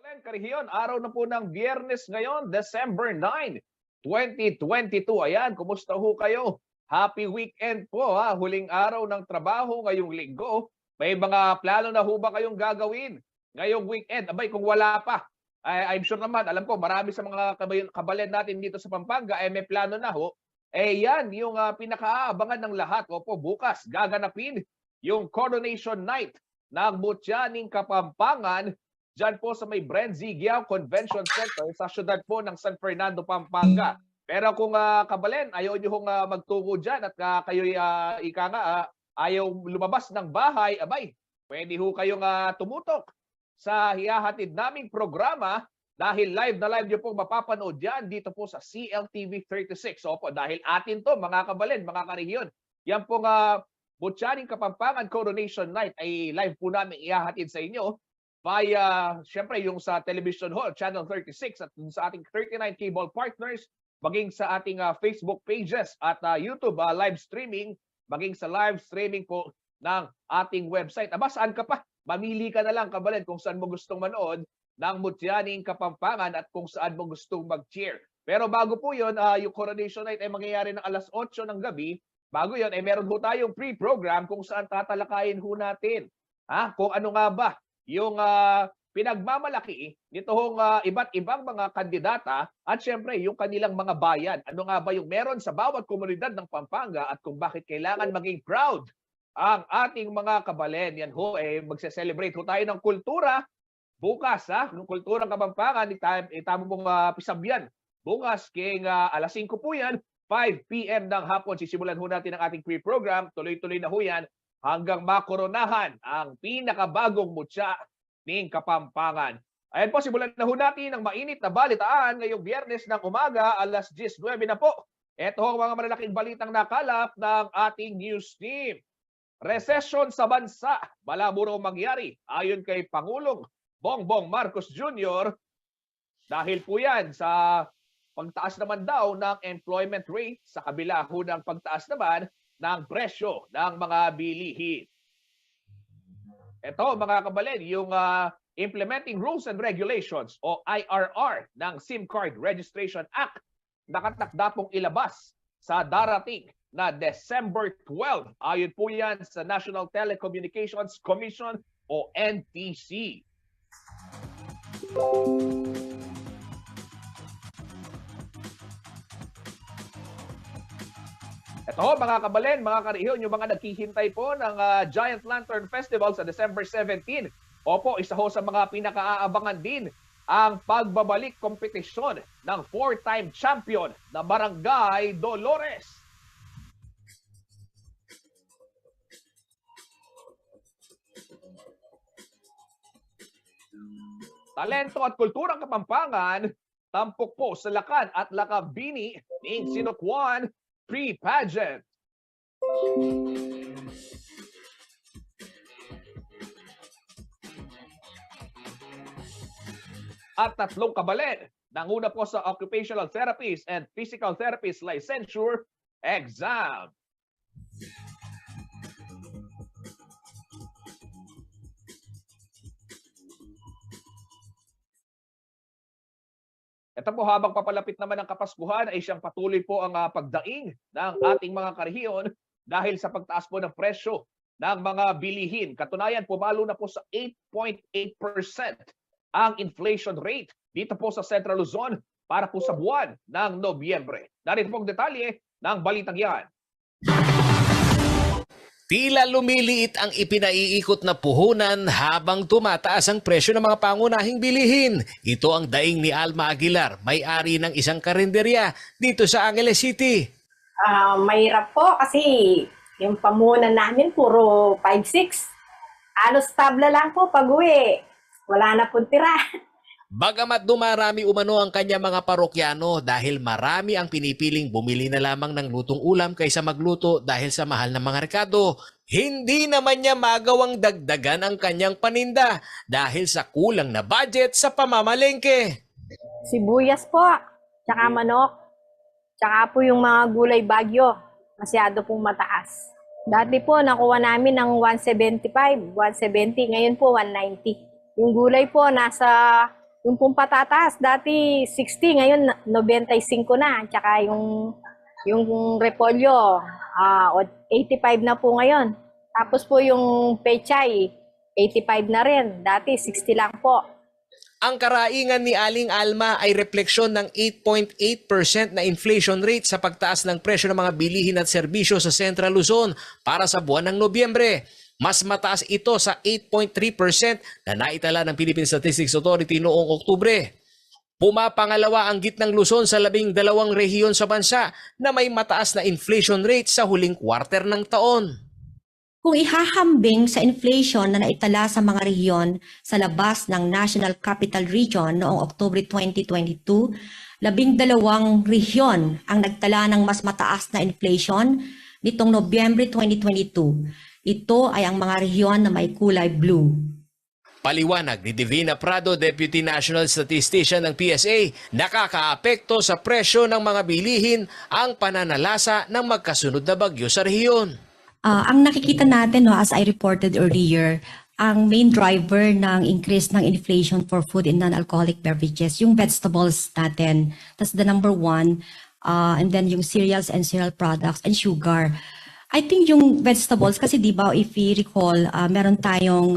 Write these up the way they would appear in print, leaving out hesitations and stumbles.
Karihiyon, araw na po ng Biyernes ngayon, December 9, 2022. Ayan, kumusta ho kayo? Happy weekend po ha, huling araw ng trabaho ngayong linggo. May mga plano na ho ba kayong gagawin ngayong weekend? Abay, kung wala pa, I'm sure naman, alam ko, marami sa mga kabayan natin dito sa Pampanga ay may plano na ho. Yan, yung pinakaabangan ng lahat. Opo, bukas, gaganapin yung Coronation Night ng Mutyaning Kapampangan diyan po sa may Brenzy Giao Convention Center sa syudad po ng San Fernando, Pampanga. Pero kung kabalen, ayaw nyo hong magtungo dyan at kayo'y ayaw lumabas ng bahay, abay, pwede ho kayong tumutok sa hihahatid naming programa dahil live na live nyo pong mapapanood yan dito po sa CLTV 36. Opo, dahil atin to mga kabalen, mga karihiyon. Yan pong Mutyaning Kapampangan Coronation Night ay live po namin ihahatid sa inyo via, syempre, yung sa Television Hall, Channel 36 at sa ating 39 cable partners, maging sa ating Facebook pages at YouTube live streaming, maging sa live streaming po ng ating website. Aba, saan ka pa? Mamili ka na lang, kabalen, kung saan mo gustong manood ng Mutyaning Kapampangan at kung saan mo gustong mag-cheer. Pero bago po yun, yung Coronation Night ay mangyayari ng alas 8 ng gabi. Bago yun, ay meron ho tayong pre-program kung saan tatalakayin ho natin kung ano nga ba yung pinagmamalaki nito hong iba't ibang mga kandidata at syempre yung kanilang mga bayan. Ano nga ba yung meron sa bawat komunidad ng Pampanga at kung bakit kailangan maging proud ang ating mga kabalen. Yan ho, magse-celebrate ho tayo ng kultura bukas, ng kulturang Kapampangan. Itamo mong pisabyan. Bukas, king alas 5 po yan, 5 p.m. ng hapon. Sisimulan ho natin ang ating pre-program. Tuloy-tuloy na ho yan hanggang makoronahan ang pinakabagong mutya ng Kapampangan. Ayan po, simulan na ho natin ang mainit na balitaan ngayong Biyernes ng umaga, alas 10:09 na po. Ito ang mga malalaking balitang nakalap ng ating news team. Recession sa bansa, malabo raw mangyari ayon kay Pangulong Bongbong Marcos Jr. Dahil po yan sa pagtaas naman daw ng employment rate sa kabila ho ng pagtaas naman ng presyo ng mga bilihin. Ito mga kabalen, yung Implementing Rules and Regulations o IRR ng SIM Card Registration Act nakatakda pong ilabas sa darating na December 12. Ayon po yan sa National Telecommunications Commission o NTC. Ito mga kabalen, mga karihiyon, yung mga naghihintay po ng Giant Lantern Festival sa December 17. Opo, isa ho sa mga pinakaaabangan din ang pagbabalik kompetisyon ng 4-time champion na Barangay Dolores. Talento at kulturang Kapampangan, tampok po sa Lakan at Lakabini ng Sinokwan Pre-Pageant. At 3 kabalen, nanguna po sa Occupational Therapist and Physical Therapist Licensure Exam. Ito po, habang papalapit naman ang Kapaskuhan ay siyang patuloy po ang pagdaing ng ating mga karihiyon dahil sa pagtaas po ng presyo ng mga bilihin. Katunayan, pumalo na po sa 8.8% ang inflation rate dito po sa Central Luzon para po sa buwan ng Nobyembre. Narito pong detalye ng balitang yan. Tila lumiliit ang ipinaiikot na puhunan habang tumataas ang presyo ng mga pangunahing bilihin. Ito ang daing ni Alma Aguilar, may-ari ng isang karinderya dito sa Angeles City. Mahirap po kasi yung pamunan namin puro 5-6. Alos tabla lang po pag-uwi. Wala na pong tira. Bagamat dumarami umano ang kanya mga parokyano dahil marami ang pinipiling bumili na lamang ng lutong ulam kaysa magluto dahil sa mahal ng mga rekado, hindi naman niya magawang dagdagan ang kanyang paninda dahil sa kulang na budget sa pamamalengke. Sibuyas po, tsaka manok, tsaka po yung mga gulay bagyo, masyado pong mataas. Dati po nakuha namin ng 175, 170, ngayon po 190. Yung gulay po nasa Yung pong patatas, dati 60, ngayon 95 na. Tsaka yung repolyo, 85 na po ngayon. Tapos po yung pechay, 85 na rin. Dati 60 lang po. Ang karaingan ni Aling Alma ay refleksyon ng 8.8% na inflation rate sa pagtaas ng presyo ng mga bilihin at serbisyo sa Central Luzon para sa buwan ng Nobyembre. Mas mataas ito sa 8.3% na naitala ng Philippine Statistics Authority noong Oktubre. Pumapangalawa ang Gitnang Luzon sa 12 rehiyon sa bansa na may mataas na inflation rate sa huling quarter ng taon. Kung ihahambing sa inflation na naitala sa mga rehiyon sa labas ng National Capital Region noong Oktubre 2022, 12 rehiyon ang nagtala ng mas mataas na inflation nitong Nobyembre 2022. Ito ay ang mga rehiyon na may kulay blue. Paliwanag ni Divina Prado, Deputy National Statistician ng PSA, nakakaapekto sa presyo ng mga bilihin ang pananalasa ng magkasunod na bagyo sa rehiyon. Ang nakikita natin, as I reported earlier, ang main driver ng increase ng inflation for food and non-alcoholic beverages, yung vegetables natin. That's the number one. And then yung cereals and cereal products and sugar. I think yung vegetables, kasi di ba, if we recall, meron tayong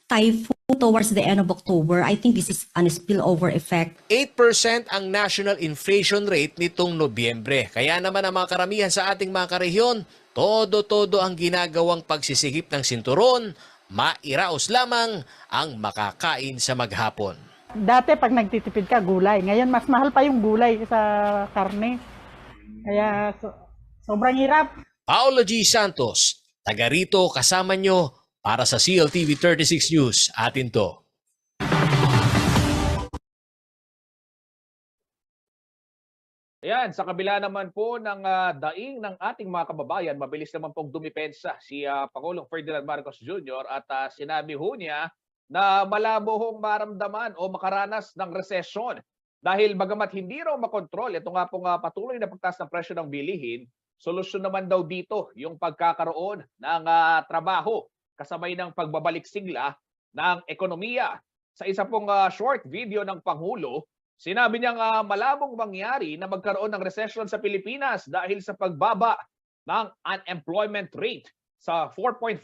typhoon towards the end of October. I think this is a spillover effect. 8% ang national inflation rate nitong Nobyembre. Kaya naman ang mga karamihan sa ating mga karehiyon, todo-todo ang ginagawang pagsisigip ng sinturon, mairaos lamang ang makakain sa maghapon. Dati pag nagtitipid ka, gulay. Ngayon mas mahal pa yung gulay sa karne. Kaya sobrang hirap. Paolo G. Santos, taga rito kasama nyo para sa CLTV 36 News. Atin to. Ayan, sa kabila naman po ng daing ng ating mga kababayan, mabilis naman pong dumipensa si Pangulong Ferdinand Marcos Jr. at sinabi ho niya na malabo hong maramdaman o makaranas ng resesyon dahil bagamat hindi raw makontrol, ito nga pong patuloy na pagtaas ng presyo ng bilihin, solusyon naman daw dito yung pagkakaroon ng trabaho kasabay ng pagbabalik sigla ng ekonomiya. Sa isa pong short video ng Pangulo, sinabi niyang malabong mangyari na magkaroon ng recession sa Pilipinas dahil sa pagbaba ng unemployment rate sa 4.5%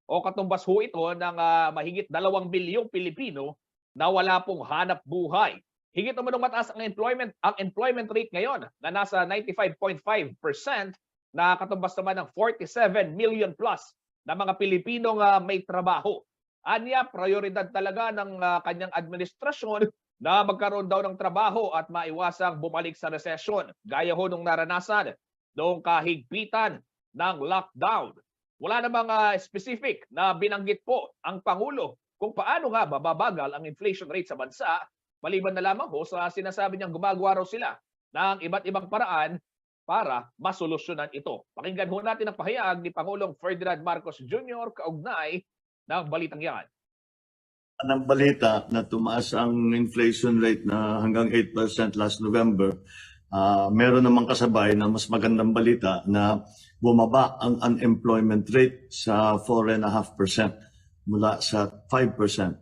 o katumbas ho ito ng mahigit 2 milyong Pilipino na wala pong hanap buhay. Higit naman mataas ang employment rate ngayon na nasa 95.5% na katumbas naman ng 47 million plus na mga Pilipinong may trabaho. Anya, prioridad talaga ng kanyang administrasyon na magkaroon daw ng trabaho at maiwasang bumalik sa recession. Gaya ho nung naranasan noong kahigpitan ng lockdown. Wala namang specific na binanggit po ang Pangulo kung paano nga mababagal ang inflation rate sa bansa, maliban na lamang ho sa sinasabi niyang gumagawa raw sila ng iba't ibang paraan para masolusyonan ito. Pakinggan ho natin ang pahayag ni Pangulong Ferdinand Marcos Jr. kaugnay ng balitang yan. Ng balita na tumaas ang inflation rate na hanggang 8% last November, meron namang kasabay na mas magandang balita na bumaba ang unemployment rate sa 4.5% mula sa 5%.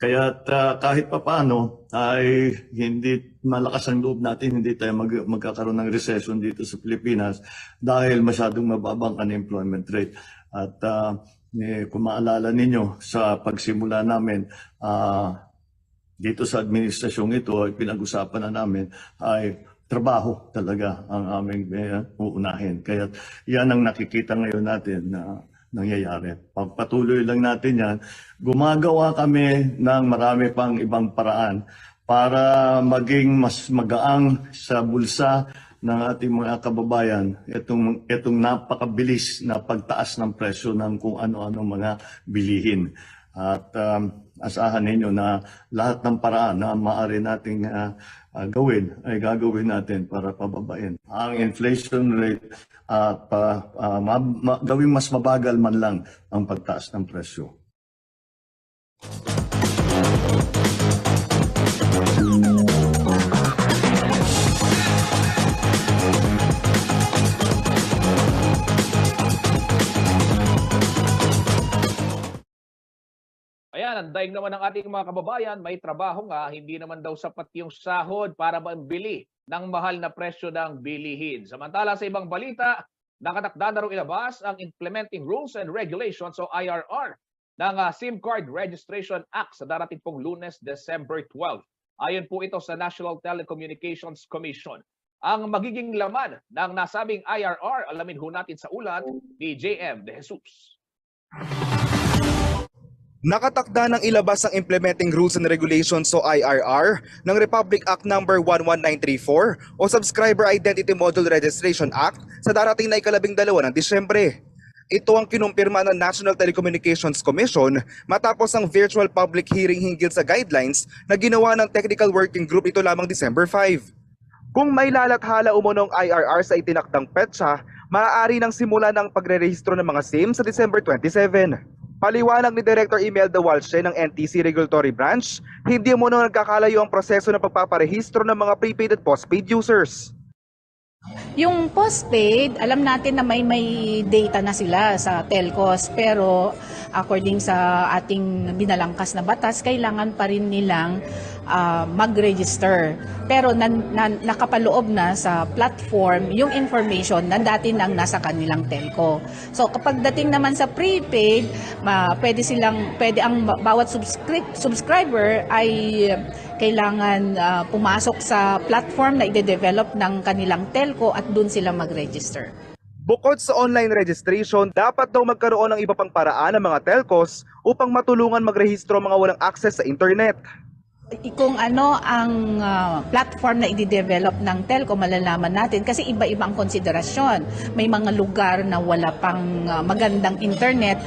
Kaya kahit papaano ay hindi malakas ang loob natin, hindi tayo magkakaroon ng recession dito sa Pilipinas dahil masyadong mababang unemployment rate. At kung maalala ninyo sa pagsimula namin dito sa administrasyong ito, ay pinag-usapan na namin ay trabaho talaga ang aming uunahin. Kaya yan ang nakikita ngayon natin na nangyayari. Pagpatuloy lang natin yan, gumagawa kami ng marami pang ibang paraan para maging mas magaang sa bulsa ng ating mga kababayan itong napakabilis na pagtaas ng presyo ng kung ano-ano mga bilihin. At asahan ninyo na lahat ng paraan na maaari nating gawin ay gagawin natin para pababain ang inflation rate at gawing mas mabagal man lang ang pagtaas ng presyo. Ayan, Ayan, daig naman ng ating mga kababayan, may trabaho nga, hindi naman daw sapat yung sahod para mambili ng mahal na presyo ng bilihin. Samantala sa ibang balita, nakatakda na raw ilabas ang Implementing Rules and Regulations o IRR ng SIM Card Registration Act sa darating pong Lunes, December 12. Ayon po ito sa National Telecommunications Commission. Ang magiging laman ng nasabing IRR, alamin ho natin sa ulat ni JM De Jesus. Nakatakda ng ilabas ang Implementing Rules and Regulations o IRR ng Republic Act No. 11934 o Subscriber Identity Module Registration Act sa darating na ika-12 ng Disyembre. Ito ang kinumpirma ng National Telecommunications Commission matapos ang virtual public hearing hinggil sa guidelines na ginawa ng Technical Working Group ito lamang December 5. Kung may lalathala umunong IRR sa itinakdang petsa, maaari nang simula ng pagre-rehistro ng mga SIM sa December 27. Paliwanag ni Director Imelda Walshe ng NTC Regulatory Branch, hindi mo nagkakalayo ang proseso ng pagpaparehistro ng mga prepaid at postpaid users. Yung postpaid, alam natin na may data na sila sa telcos, pero according sa ating binalangkas na batas, kailangan pa rin nilang mag-register. Pero nakapaloob na sa platform yung information na dati nang nasa kanilang telco. So kapag dating naman sa prepaid, pwede ang bawat subscriber ay kailangan pumasok sa platform na ide-develop ng kanilang telco at dun sila mag-register. Bukod sa online registration, dapat daw magkaroon ng iba pang paraan ng mga telcos upang matulungan magrehistro mga walang access sa internet. Kung ano ang platform na i-develop ng telco, malalaman natin kasi iba-iba ang konsiderasyon. May mga lugar na wala pang magandang internet,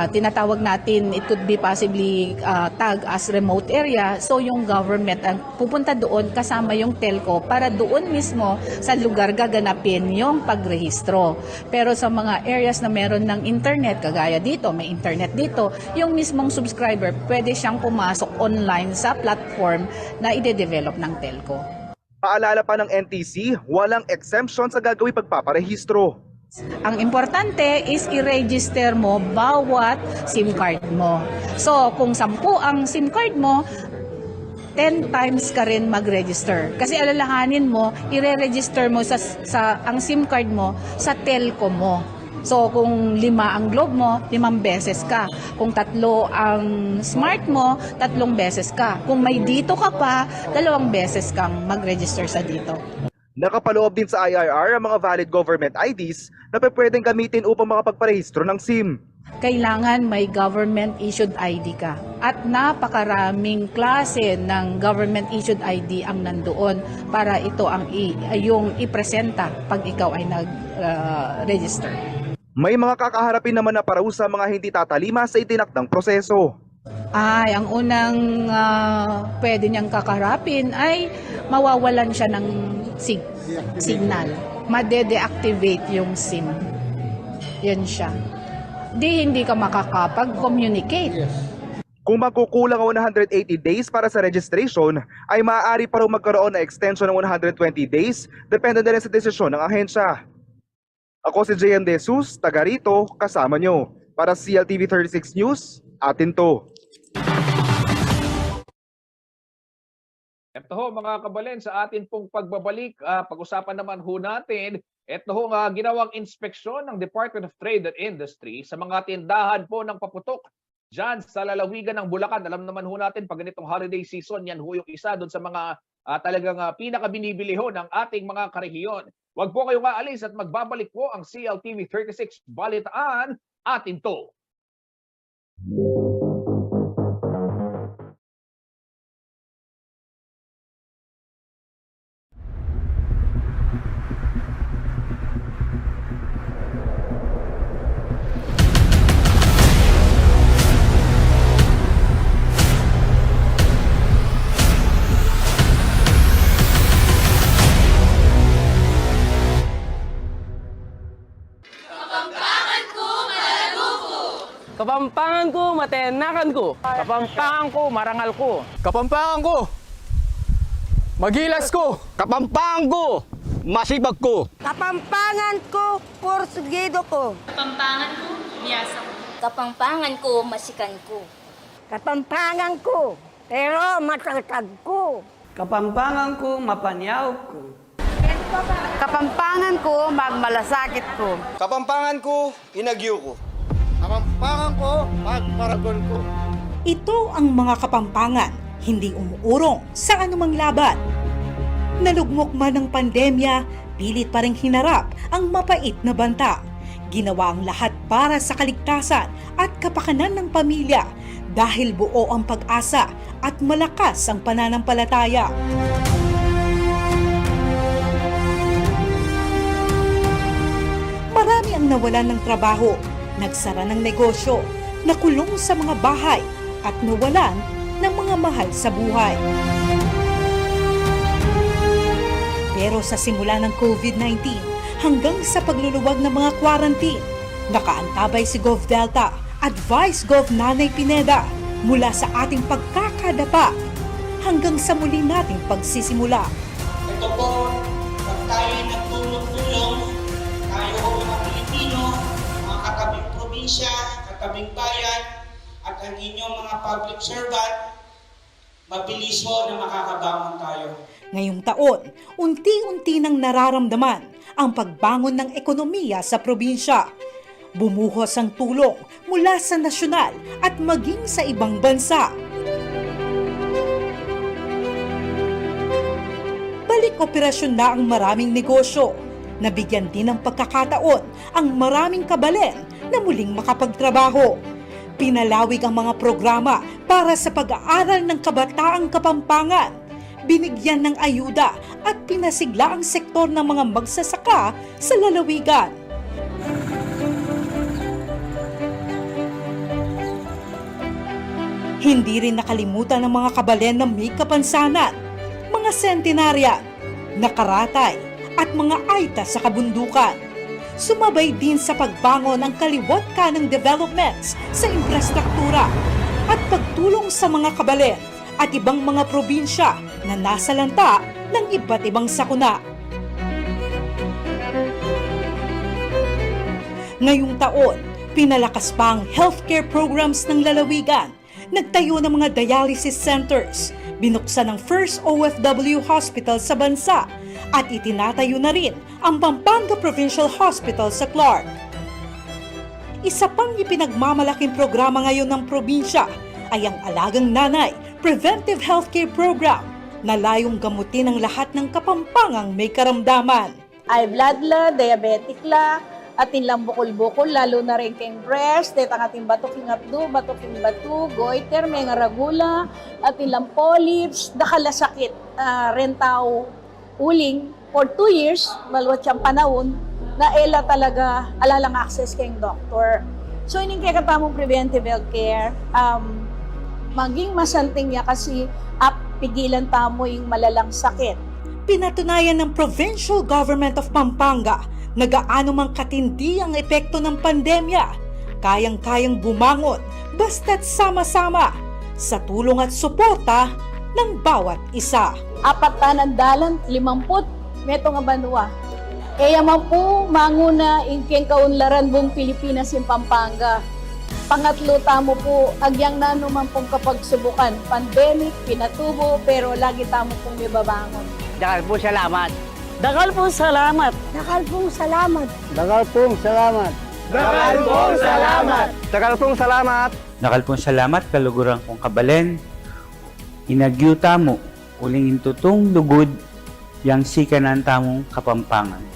tinatawag natin, it could be possibly tagged as remote area. So yung government ang pupunta doon kasama yung telco para doon mismo sa lugar gaganapin yung pagrehistro. Pero sa mga areas na meron ng internet, kagaya dito, may internet dito, yung mismong subscriber pwede siyang pumasok online sa platform na ide-develop ng telco. Paalala pa ng NTC, walang exemption sa gagawing pagpaparehistro. Ang importante is i-register mo bawat SIM card mo. So kung 10 ang SIM card mo, 10 times ka rin mag-register. Kasi alalahanin mo, i-register mo ang SIM card mo sa telco mo. So kung 5 ang Globe mo, 5 beses ka. Kung 3 ang Smart mo, 3 beses ka. Kung may dito ka pa, 2 beses kang mag-register sa dito. Nakapaloob din sa IRR ang mga valid government IDs na pwedeng gamitin upang makapagparehistro ng SIM. Kailangan may government-issued ID ka. At napakaraming klase ng government-issued ID ang nandoon para ito ang yung ipresenta pag ikaw ay nag-register. May mga kakaharapin naman na parusa mga hindi tatalima sa itinakdang proseso. Ang unang pwede niyang kakarapin ay mawawalan siya ng signal. Made-deactivate yung SIM. Yan siya. Hindi ka makakapag-communicate. Kung magkukulang ang 180 days para sa registration, ay maaari pa rin magkaroon ng extension ng 120 days, depende na rin sa desisyon ng ahensya. Ako si JM De Jesus, taga rito, kasama nyo. Para sa CLTV 36 News, atin to. Ito ho mga kabalen, sa atin pong pagbabalik, pag-usapan naman ho natin, ito ho nga ginawang inspeksyon ng Department of Trade and Industry sa mga tindahan po ng paputok dyan sa lalawigan ng Bulacan. Alam naman ho natin, pag ganitong holiday season, yan ho yung isa doon sa mga talagang pinakabinibili ho ng ating mga karehiyon. Huwag po kayong aalis at magbabalik po ang CLTV 36 Balitaan, atin to. Kapampangan ko, matenakan ko. Kapampangan ko, marangal ko. Kapampangan ko, magilas ko. Kapampangan ko, masibag ko. Kapampangan ko, porsugido ko. Kapampangan ko, miyasa ko. Kapampangan ko, masikan ko. Kapampangan ko, pero matatag ko. Kapampangan ko, mapanyaw ko. Kapampangan ko, magmalasakit ko. Kapampangan ko, inagyo ko. Kapampangan ko, pagparagon ko. Ito ang mga kapampangan, hindi umuurong sa anumang laban. Nalugmok man ng pandemya, pilit pa ring hinarap ang mapait na banta. Ginawa ang lahat para sa kaligtasan at kapakanan ng pamilya dahil buo ang pag-asa at malakas ang pananampalataya. Marami ang nawalan ng trabaho, nagsara ng negosyo, nakulong sa mga bahay at nawalan ng mga mahal sa buhay. Pero sa simula ng COVID-19 hanggang sa pagluluwag ng mga quarantine, nakaantabay si Gov Delta at Vice Gov Nanay Pineda mula sa ating pagkakadapa hanggang sa muli nating pagsisimula. Ito po, pag tayo'y nagtulong-tulong, tayo mga Pilipino, mga katabing probinsya, katabing bayan, at ang inyong mga public servant, mabilis ho na makakabangon tayo. Ngayong taon, unti-unti nang nararamdaman ang pagbangon ng ekonomiya sa probinsya. Bumuhos ang tulong mula sa nasyonal at maging sa ibang bansa. Balik operasyon na ang maraming negosyo. Nabigyan din ng pagkakataon ang maraming kabalen na muling makapagtrabaho. Pinalawig ang mga programa para sa pag-aaral ng kabataang Kapampangan. Binigyan ng ayuda at pinasigla ang sektor ng mga magsasaka sa lalawigan. Hindi rin nakalimutan ng mga kabalen na may kapansanan, mga sentenaryan, nakaratay at mga aita sa kabundukan. Sumabay din sa pagbangon ng kaliwat kanang developments sa infrastruktura at pagtulong sa mga kabalen at ibang mga probinsya na nasa lanta ng iba't ibang sakuna. Ngayong taon, pinalakas pa ang healthcare programs ng lalawigan. Nagtayo ng mga dialysis centers, binuksan ang first OFW hospital sa bansa at itinatayo na rin ang Pampanga Provincial Hospital sa Clark. Isa pang ipinagmamalaking programa ngayon ng probinsya ay ang Alagang Nanay Preventive Healthcare Program na layong gamutin ang lahat ng Kapampangang may karamdaman. High blood la, diabetic la, atin lang bukol-bukol, lalo na rin kayong breast, at ang ating batuking abdo, batuking batu, goiter, may nga ragula, atin lang polyps, dakalasakit, rin tao uling for 2 years, malwat siyang panahon, na ela talaga alalang access kayong doctor. So, ining kaya katamong preventive healthcare, maging masanting niya kasi pigilan tamo yung malalang sakit. Pinatunayan ng Provincial Government of Pampanga na gaano mang katindi ang epekto ng pandemya, kayang-kayang bumangon basta't sama-sama sa tulong at suporta ng bawat isa. 4 dalan, 50 meto nga banwa. Kaya man po manguna ingkeng kaunlaran buong Pilipinas yung Pampanga. Pangatlo tamo po, agyang nanuman pong kapagsubukan. Pandemic, pinatubo, pero lagi tamo pong ibabangon. Dakal po salamat. Dakal pong salamat. Dakal pong salamat. Dakal pong salamat. Dakal pong salamat. Dakal pong salamat. Dakal pong salamat, kalugurang kong kabalen. Inagyuta mo, uling intutong lugod, yang sikanan tamong Kapampangan.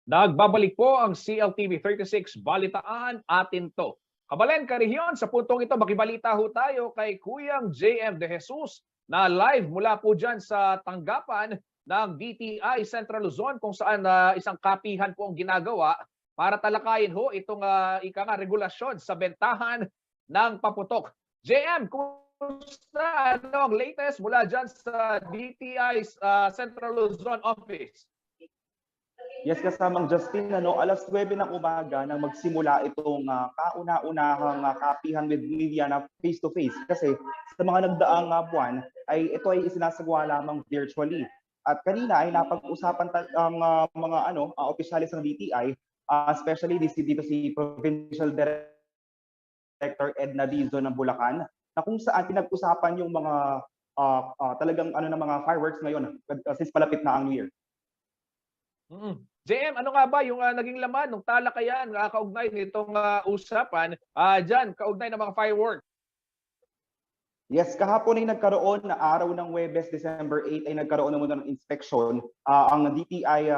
Nagbabalik po ang CLTV 36 Balitaan Atin To. Kabalen, Karihyon, sa puntong ito, makibalita ho tayo kay Kuyang JM De Jesus na live mula po dyan sa tanggapan ng DTI Central Luzon kung saan isang kapihan po ang ginagawa para talakayin ho itong regulasyon sa bentahan ng paputok. JM, kumusta? Ano ang latest mula dyan sa DTI's Central Luzon Office? Yes, kasamang Justin, alas 9 ng umaga nang magsimula itong kauna-unahang kapihan with media na face-to-face. Kasi sa mga nagdaang buwan, ito ay isinasagawa lamang virtually. At kanina ay napag-usapan ang mga opisyalis ng DTI, especially dito si Provincial Director Edna Dizon ng Bulacan, na kung saan pinag-usapan yung mga talagang ng mga fireworks ngayon since palapit na ang New Year. JM, ano nga ba yung naging laman ng talakayan kaugnay nitong usapan dyan, kaugnay ng mga fireworks? Yes, kahapon ay nagkaroon na araw ng Huwebes, December 8 ay nagkaroon na muna ng inspection ang DTI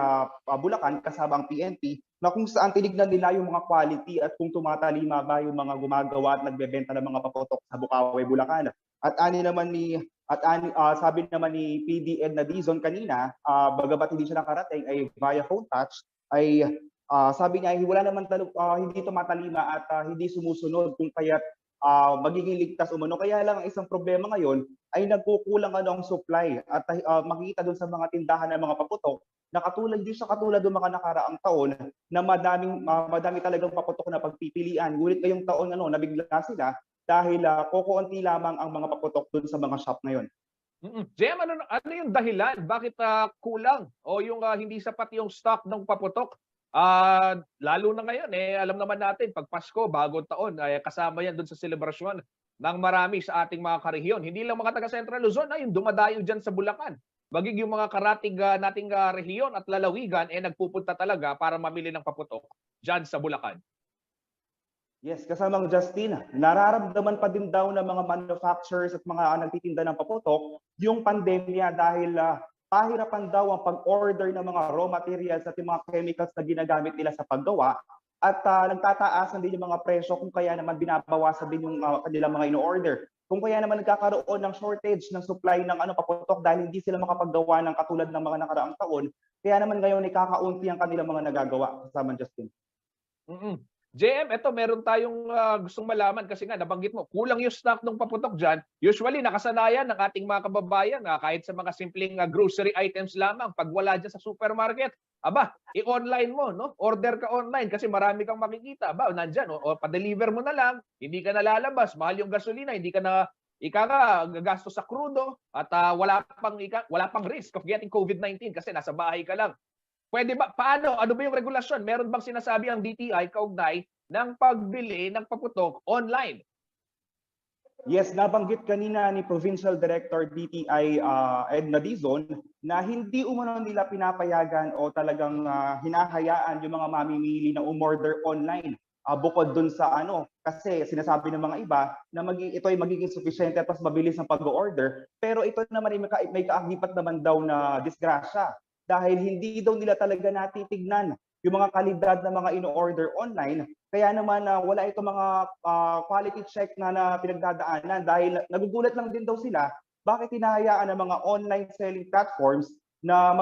Bulacan kasama ang PNP na kung saan tinignan nila yung mga quality at kung tumatalima ba yung mga gumagawa at nagbebenta ng mga paputok sa Bukawi, Bulacan. At sabi naman ni PD Edna Dizon kanina, bagamat hindi siya nakarating ay via phone touch, ay sabi niya ay wala naman hindi tumatalima at hindi sumusunod kung kaya't magiging ligtas umano. Kaya lang ang isang problema ngayon ay nagkukulang ang supply at makikita doon sa mga tindahan ng mga paputok na hindi siya katulad ng mga nakaraang taon na madami talagang paputok na pagpipilian. Ngunit ngayong taon nabigla sila dahil kukunti lamang ang mga paputok doon sa mga shop ngayon. JM, ano yung dahilan? Bakit kulang o yung hindi sapat yung stock ng paputok? Lalo na ngayon, alam naman natin, pag Pasko, bagong taon, kasama yan doon sa selebrasyon ng marami sa ating mga karehiyon. Hindi lang mga taga Central Luzon, yung dumadayo dyan sa Bulacan. Maging yung mga karating nating rehiyon at lalawigan, nagpupunta talaga para mamili ng paputok dyan sa Bulacan. Yes, kasamang Justin, nararamdaman pa din daw ng mga manufacturers at mga nagtitinda ng paputok yung pandemya dahil pahirapan daw ang pag-order ng mga raw materials at yung mga chemicals na ginagamit nila sa paggawa at nagtataasan din yung mga presyo kung kaya naman binabawasan din yung kanilang mga ino-order. Kung kaya naman nagkakaroon ng shortage ng supply ng paputok dahil hindi sila makapaggawa ng katulad ng mga nakaraang taon, kaya naman ngayon ay kakaunti ang kanilang mga nagagawa, kasama Justin. JM, eto meron tayong gustong malaman kasi nga nabanggit mo, kulang yung stock ng paputok dyan. Usually nakasanayan ng ating mga kababayan kahit sa mga simpleng grocery items lamang, pag wala dyan sa supermarket, i-online mo, no? Order ka online kasi marami kang makikita. Nandyan, o pa-deliver mo na lang, hindi ka nalalabas, mahal yung gasolina, hindi ka na gagastos sa krudo at wala pang risk of getting COVID-19 kasi nasa bahay ka lang. Pwede ba? Paano? Ano ba yung regulasyon? Meron bang sinasabi ang DTI kaugnay ng pagbili ng paputok online? Yes, nabanggit kanina ni Provincial Director DTI Edna Dizon na hindi umano nila pinapayagan o talagang hinahayaan yung mga mamimili na umorder online. Bukod dun sa kasi sinasabi ng mga iba na ito ay magiging sufficiente at mas mabilis ang pag-order, pero ito naman may kaagipat naman daw na disgrasya. Dahil hindi daw nila talaga natitignan yung mga kalidad na mga ino-order online. Kaya naman wala itong mga quality check na pinagdadaanan dahil nagugulat lang din daw sila bakit hinahayaan ng mga online selling platforms na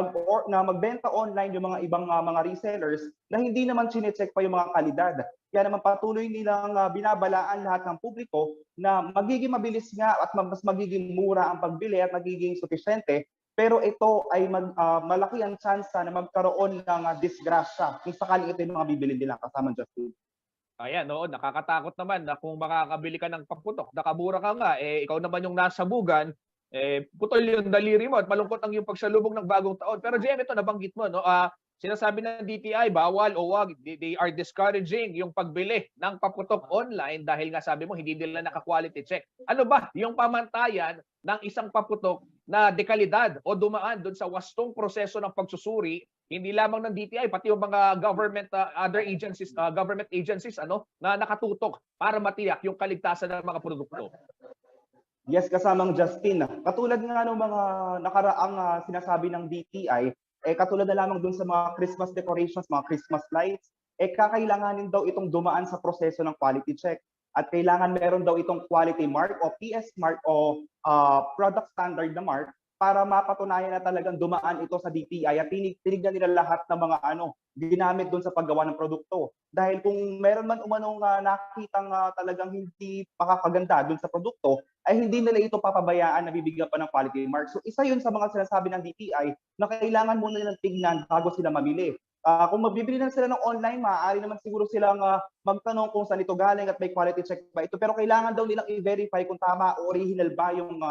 magbenta online yung mga ibang mga resellers na hindi naman chine-check pa yung mga kalidad. Kaya naman patuloy nilang binabalaan lahat ng publiko na magiging mabilis nga at mas magiging mura ang pagbili at magiging sufisyente. Pero ito ay malaki ang chance na magkaroon ng disgrasya kung sakaling ito yung mga bibili nila, kasama Justin. Ayan, nakakatakot naman na kung makakabili ka ng paputok, nakamura ka nga, ikaw naman yung nasa bugan, putol yung daliri mo at malungkot ang yung pagsalubong ng bagong taon. Pero JM, ito nabanggit mo, sinasabi ng DTI, bawal o wag, they are discouraging yung pagbili ng paputok online dahil nga sabi mo, hindi nila naka-quality check. Ano ba yung pamantayan ng isang paputok na dekalidad o dumaan doon sa wastong proseso ng pagsusuri, hindi lamang ng DTI, pati yung mga government, other agencies, government agencies na nakatutok para matiyak yung kaligtasan ng mga produkto? Yes, kasamang Justin. Katulad nga ng mga nakaraang sinasabi ng DTI, katulad na lamang dun sa mga Christmas decorations, mga Christmas lights, kakailanganin daw itong dumaan sa proseso ng quality check. At kailangan meron daw itong quality mark o PS mark o product standard na mark para mapatunayan na talagang dumaan ito sa DTI at tinignan nila lahat ng mga ginamit doon sa paggawa ng produkto. Dahil kung meron man umanong nakitang talagang hindi makakaganda doon sa produkto, ay hindi nila ito papabayaan na bibigyan pa ng quality mark. So isa yun sa mga sinasabi ng DTI na kailangan muna nilang tingnan bago sila mamili. Kung magbibili na sila ng online, maaari naman siguro silang magtanong kung saan ito galing at may quality check ba ito. Pero kailangan daw nilang i-verify kung tama o original ba yung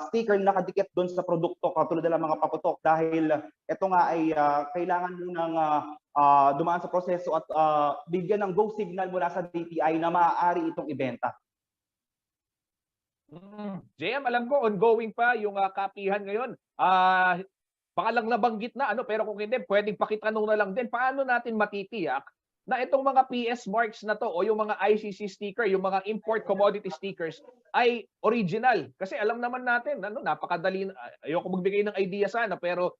sticker na nakadikit doon sa produkto katulad ng mga paputok. Dahil ito nga ay kailangan munang dumaan sa proseso at bigyan ng go signal mula sa DTI na maaari itong ibenta. JM, alam ko ongoing pa yung kapihan ngayon. Baka lang nabanggit na pero kung hindi, pwedeng pakitanong na lang din, paano natin matitiyak na itong mga PS marks na to o yung mga ICC sticker, yung mga import commodity stickers ay original? Kasi alam naman natin, napakadali, ayoko magbigay ng idea sana, pero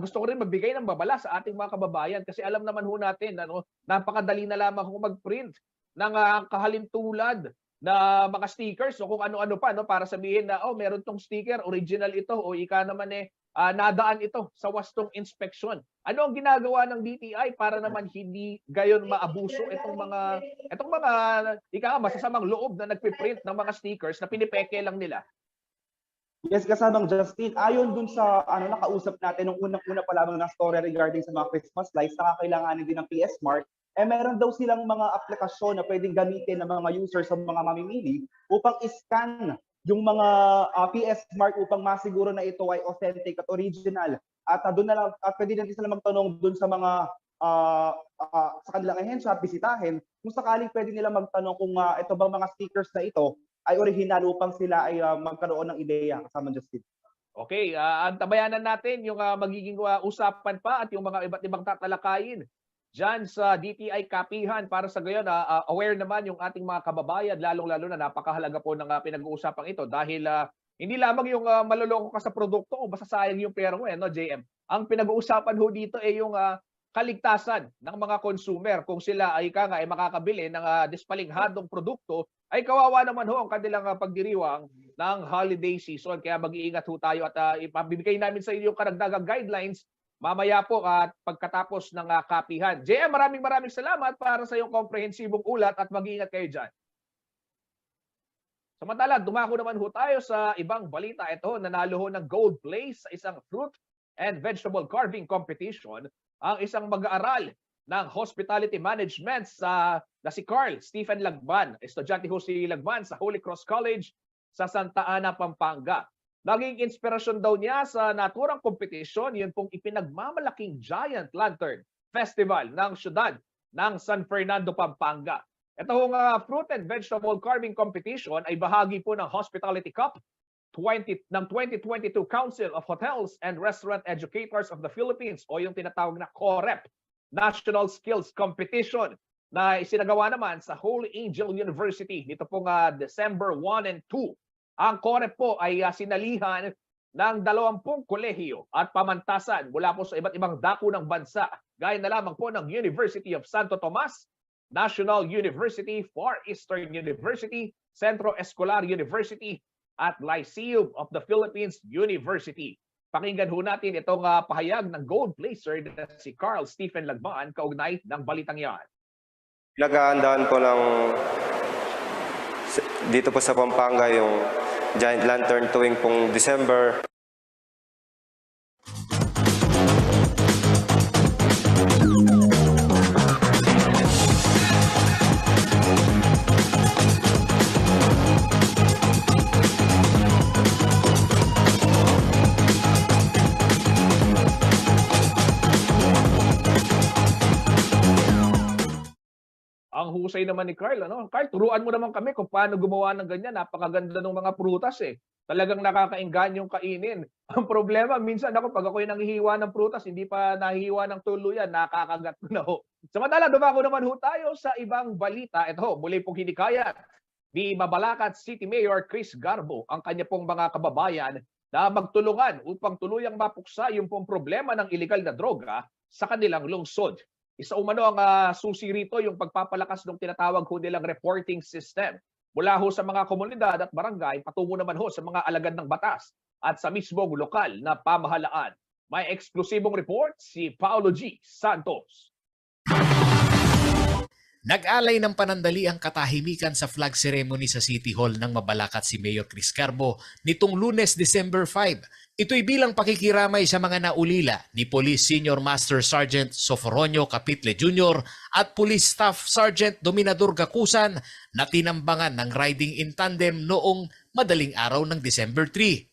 gusto ko rin magbigay ng babala sa ating mga kababayan kasi alam naman ho natin, napakadali na lamang kung mag-print ng kahalintulad na mga stickers o kung ano-ano pa para sabihin na meron tong sticker, original ito o ika naman nadaan ito sa wastong inspeksyon. Ano ang ginagawa ng DTI para naman hindi gayon maabuso itong mga masasamang loob na nagpiprint ng mga stickers na pinipeke lang nila? Yes, kasamang Justin, ayon dun sa nakausap natin nung unang-una pa lamang na story regarding sa mga Christmas lights, nakakailanganin din ng PS Mark. Meron daw silang mga aplikasyon na pwedeng gamitin ng mga users sa mga mamimili upang i-scan yung mga PS Mark upang masiguro na ito ay authentic at original. At doon na lang, pwede din sila magtanong doon sa mga sa kanilang ahensya at bisitahin kung sakaling pwede nila magtanong kung ito bang mga stickers na ito ay original upang sila ay magkaroon ng ideya, kasama Justin. Okay, antabayanan natin yung magiging usapan pa at yung mga iba't ibang tatalakayin diyan sa DTI kapihan para sa gayon aware naman yung ating mga kababayan, lalong-lalo na napakahalaga po ng pinag-uusapang ito dahil hindi lamang yung maloloko ka sa produkto o masasayang yung pera mo JM. Ang pinag-uusapan ho dito ay yung kaligtasan ng mga consumer. Kung sila ay makakabili ng dispalinghadong produkto, ay kawawa naman ho ang kanilang pagdiriwang ng holiday season. Kaya mag-iingat ho tayo at ipabibigay namin sa inyo yung karagdagang guidelines mamaya po at pagkatapos ng kapihan. JM, maraming salamat para sa iyong komprehensibong ulat at mag-iingat kayo dyan. Samantala, dumako naman ho tayo sa ibang balita. Ito, nanalo ho ng gold place sa isang fruit and vegetable carving competition ang isang mag-aaral ng hospitality management na si Carl Stephen Lagban. Estudyante ho si Lagban sa Holy Cross College sa Santa Ana, Pampanga. Naging inspirasyon daw niya sa naturang kompetisyon, yun pong ipinagmamalaking Giant Lantern Festival ng siyudad ng San Fernando, Pampanga. Itong Fruit and Vegetable Carving Competition ay bahagi po ng Hospitality Cup ng 2022 Council of Hotels and Restaurant Educators of the Philippines o yung tinatawag na COREP National Skills Competition na isinagawa naman sa Holy Angel University nito pong December 1 and 2. Ang COREP po ay sinalihan ng 20 kolehiyo at pamantasan mula po sa iba't ibang dako ng bansa. Gaya na lamang po ng University of Santo Tomas, National University, Far Eastern University, Centro Escolar University, at Lyceum of the Philippines University. Pakinggan ho natin itong pahayag ng gold placer na si Carl Stephen Lagban kaugnay ng balitang yan. Pinaghahandaan po ng dito po sa Pampanga yung Giant Lantern tuwing pong December. Ang husay naman ni Carl, Carl, turuan mo naman kami kung paano gumawa ng ganyan. Napakaganda ng mga prutas Talagang nakakaingganyong kainin. Ang problema, minsan pag ako'y nanghihiwa ng prutas, hindi pa nahihiwa ng tuluyan, nakakagat ko na ho. Samantala, dumako naman ho tayo sa ibang balita. Ito, muli pong hinikayat ni Mabalacat City Mayor Chris Garbo ang kanya pong mga kababayan na magtulungan upang tuluyang mapuksa yung pong problema ng illegal na droga sa kanilang lungsod. Isa umano ang susi rito yung pagpapalakas ng tinatawag ho nilang reporting system. Mula ho sa mga komunidad at barangay, patungo naman ho sa mga alagad ng batas at sa mismong lokal na pamahalaan. May eksklusibong report si Paolo G. Santos. Nag-alay ng panandali ang katahimikan sa flag ceremony sa City Hall ng Mabalacat si Mayor Chris Carbo nitong Lunes, December 5. Ito'y bilang pakikiramay sa mga naulila ni Police Senior Master Sergeant Soforonio Capitle Jr. at Police Staff Sergeant Dominador Gacusan na tinambangan ng riding in tandem noong madaling araw ng December 3.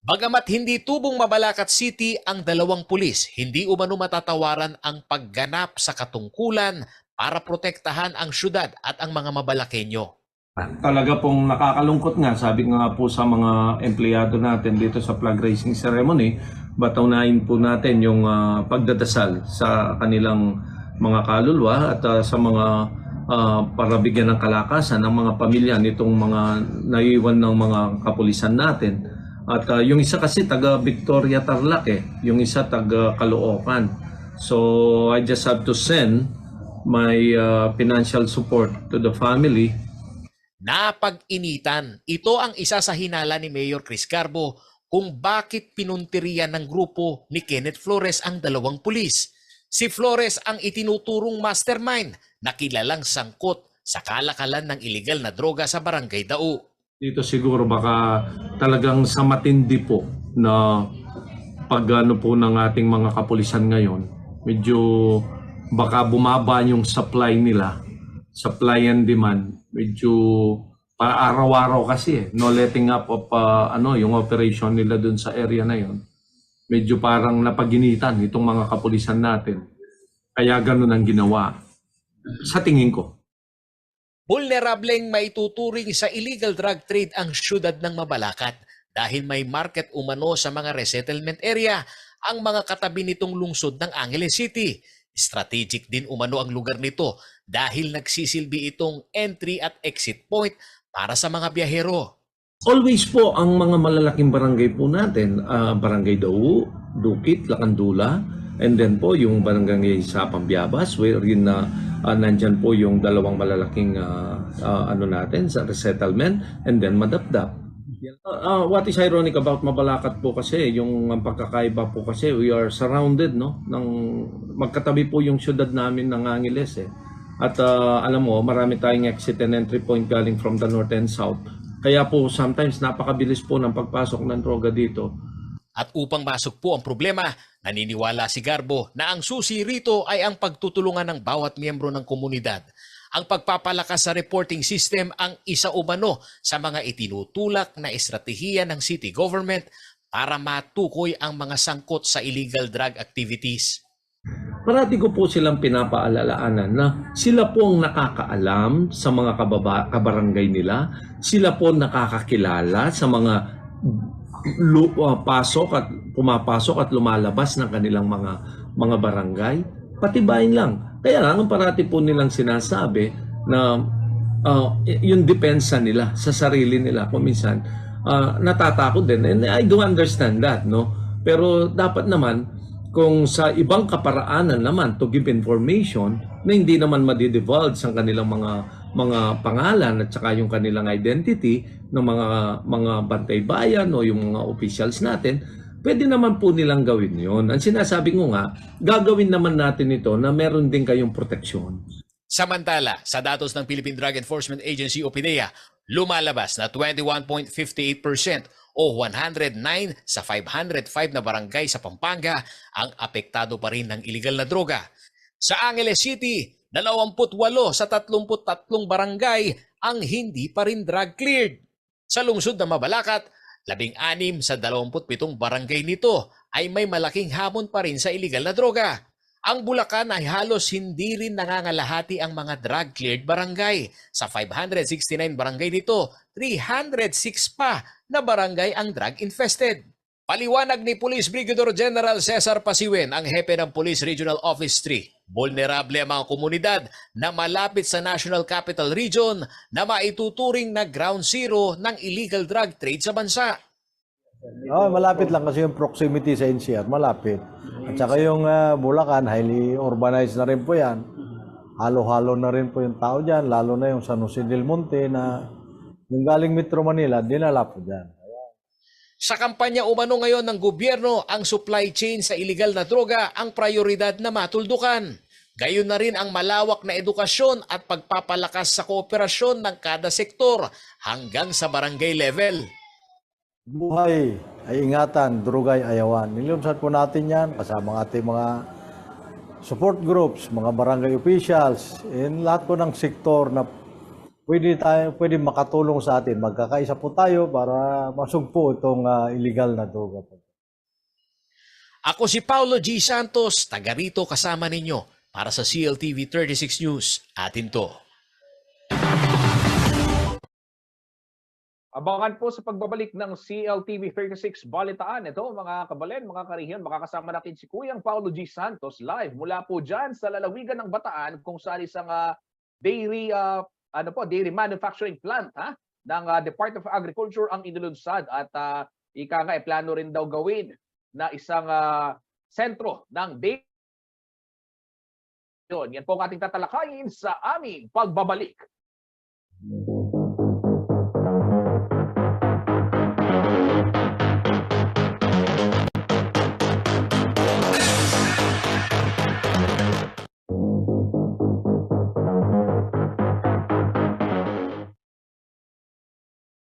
Bagamat hindi tubong Mabalacat City ang dalawang pulis, hindi umano matatawaran ang pagganap sa katungkulan para protektahan ang syudad at ang mga Mabalakenyo. Talaga pong nakakalungkot nga, sabi nga po sa mga empleyado natin dito sa flag raising ceremony, bataunahin po natin yung pagdadasal sa kanilang mga kaluluwa at sa mga para bigyan ng kalakasan ng mga pamilya nitong mga naiwan ng mga kapulisan natin. At yung isa kasi taga Victoria Tarlac yung isa taga Caloocan. So I just have to send my financial support to the family. Napag-initan, ito ang isa sa hinala ni Mayor Chris Carbo kung bakit pinuntirian ng grupo ni Kenneth Flores ang dalawang pulis. Si Flores ang itinuturong mastermind na kilalang sangkot sa kalakalan ng iligal na droga sa Barangay Dao. Dito siguro baka talagang sa matindi po na pag-ano po ng ating mga kapulisan ngayon, medyo baka bumaba yung supply nila, supply and demand, medyo araw-araw kasi no letting up of yung operation nila dun sa area na yon. Medyo parang napaginitan itong mga kapulisan natin. Kaya ganun ang ginawa sa tingin ko. Vulnerableng maituturing sa illegal drug trade ang syudad ng Mabalacat dahil may market umano sa mga resettlement area ang mga katabi nitong lungsod ng Angeles City. Strategic din umano ang lugar nito dahil nagsisilbi itong entry at exit point para sa mga biyahero. Always po ang mga malalaking barangay po natin, Barangay Dao, Dukit, Lacandula, and then po yung barangay sa Pambiabas wherein nandyan po yung dalawang malalaking natin sa resettlement and then Madapdap. What is ironic about Mabalacat po kasi, yung pagkakaiba po kasi, we are surrounded ng magkatabi po yung syudad namin ng Angeles At alam mo, marami tayong exit and entry point galing from the north and south. Kaya po sometimes napakabilis po ng pagpasok ng droga dito. At upang masok po ang problema, naniniwala si Garbo na ang susi rito ay ang pagtutulungan ng bawat miyembro ng komunidad. Ang pagpapalakas sa reporting system ang isa umano sa mga itinutulak na estratehiya ng city government para matukoy ang mga sangkot sa illegal drug activities. Parati ko po silang pinapaalalahanan na sila po ang nakakaalam sa mga kabarangay nila, sila po nakakakilala sa mga pumapasok at lumalabas ng kanilang mga barangay. Patibayin lang. Kaya lang ang parati po nilang sinasabi na yung depensa nila sa sarili nila kung minsan natatakot din. And I do understand that, no? Pero dapat naman kung sa ibang kaparaanan naman to give information na hindi naman madidivulge ang kanilang mga pangalan at saka yung kanilang identity ng mga bantay bayan o yung mga officials natin, pwede naman po nilang gawin yon. Ang sinasabi ko nga, gagawin naman natin ito na meron din kayong proteksyon. Samantala, sa datos ng Philippine Drug Enforcement Agency o PDEA, lumalabas na 21.58% o 109 sa 505 na barangay sa Pampanga ang apektado pa rin ng illegal na droga. Sa Angeles City, 28 sa 33 barangay ang hindi pa rin drug cleared. Sa lungsod ng Mabalacat, 16 sa 27 barangay nito ay may malaking hamon pa rin sa illegal na droga. Ang Bulacan ay halos hindi rin nangangalahati ang mga drug-cleared barangay. Sa 569 barangay nito, 306 pa na barangay ang drug-infested. Paliwanag ni Police Brigadier General Cesar Pasiwen, ang hepe ng Police Regional Office 3, vulnerable ang mga komunidad na malapit sa National Capital Region na maituturing na ground zero ng illegal drug trade sa bansa. Malapit lang kasi yung proximity sa NCR, malapit. At saka yung Bulacan, highly urbanized na rin po yan. Halo-halo na rin po yung tao dyan, lalo na yung San Jose del Monte na yung galing Metro Manila, dinala po dyan. Sa kampanya umano ngayon ng gobyerno, ang supply chain sa iligal na droga ang prioridad na matuldukan. Gayon na rin ang malawak na edukasyon at pagpapalakas sa kooperasyon ng kada sektor hanggang sa barangay level. Buhay ay ingatan, drogay ayawan. Nilumsan po natin yan kasama ng ating mga support groups, mga barangay officials, in lahat po ng sektor na pwede makatulong sa atin. Magkakaisa po tayo para masugpo itong illegal na droga. Ako si Paulo G. Santos, taga rito kasama ninyo para sa CLTV 36 News. Atin to. Abangan po sa pagbabalik ng CLTV 36 Balitaan. Ito mga kabalen, mga karihiyon, makakasama natin si Kuyang Paulo G. Santos live mula po dyan sa lalawigan ng Bataan kung saan isang dairy manufacturing plant ng Department of Agriculture ang inulunsad at ika nga plano rin daw gawin na isang sentro ng dairy. Yan po ang ating tatalakayin sa aming pagbabalik.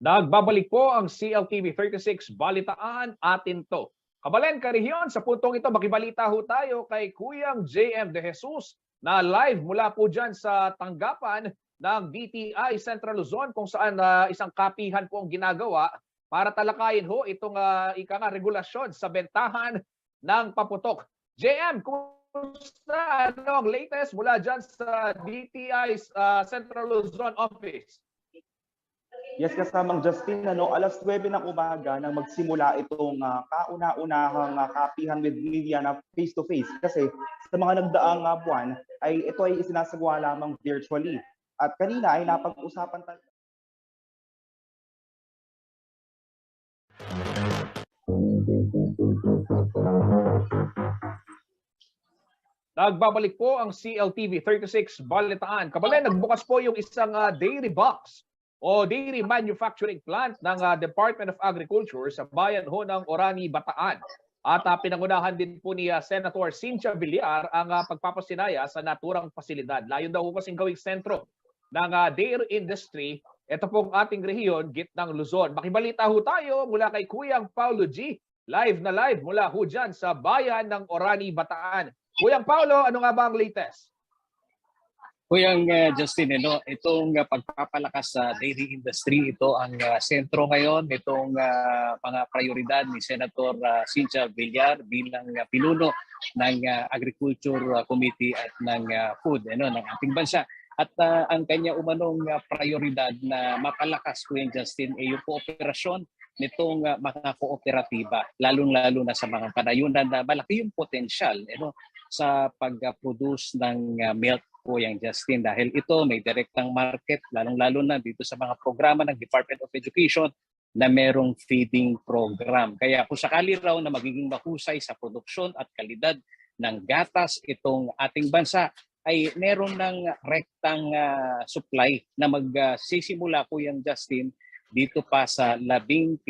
Nagbabalik po ang CLTV 36 Balitaan Atin to. Kabalen, karihiyon, sa puntong ito, makibalita ho tayo kay Kuyang JM De Jesus na live mula po dyan sa tanggapan ng DTI Central Luzon kung saan isang kapihan po ang ginagawa para talakayin ho itong regulasyon sa bentahan ng paputok. JM, kumusta? Ano ang latest mula dyan sa DTI Central Luzon Office? Yes, kasamang Justin, alas 9 ng umaga nang magsimula itong kauna-unahang kapihan with media na face-to-face. Kasi sa mga nagdaang buwan, ito ay isinasagawa lamang virtually. At kanina ay napag-usapan tayo. Nagbabalik po ang CLTV 36 Balitaan. Kabalen, nagbukas po yung isang dairy box o dairy manufacturing plant ng Department of Agriculture sa bayan ho ng Orani, Bataan. At pinangunahan din po ni Senator Cynthia Villar ang pagpapasinaya sa naturang pasilidad. Layon daw kasing gawing sentro ng dairy industry. Ito pong ating rehiyon, gitnang Luzon. Makibalita ho tayo mula kay Kuyang Paulo G. Live na live mula ho dyan sa bayan ng Orani, Bataan. Kuyang Paulo, ano nga ba ang latest? Kuyang Justin, itong pagpapalakas sa dairy industry, ito ang sentro ngayon, itong mga prioridad ni Senator Cynthia Villar bilang pinuno ng Agriculture Committee at ng Food ng ating bansa. At ang kanya umanong prioridad na mapalakas, Kuyang Justin, ay yung kooperasyon nitong mga kooperatiba, lalong-lalo na sa mga panayunan na malaki yung potensyal sa pag-produce ng milk, Kuyang Justin, dahil ito may direktang market, lalong-lalo na dito sa mga programa ng Department of Education na merong feeding program. Kaya kung sakali raw na magiging mahusay sa produksyon at kalidad ng gatas itong ating bansa, ay meron ng rektang supply na magsisimula, Kuyang Justin, dito pa sa 17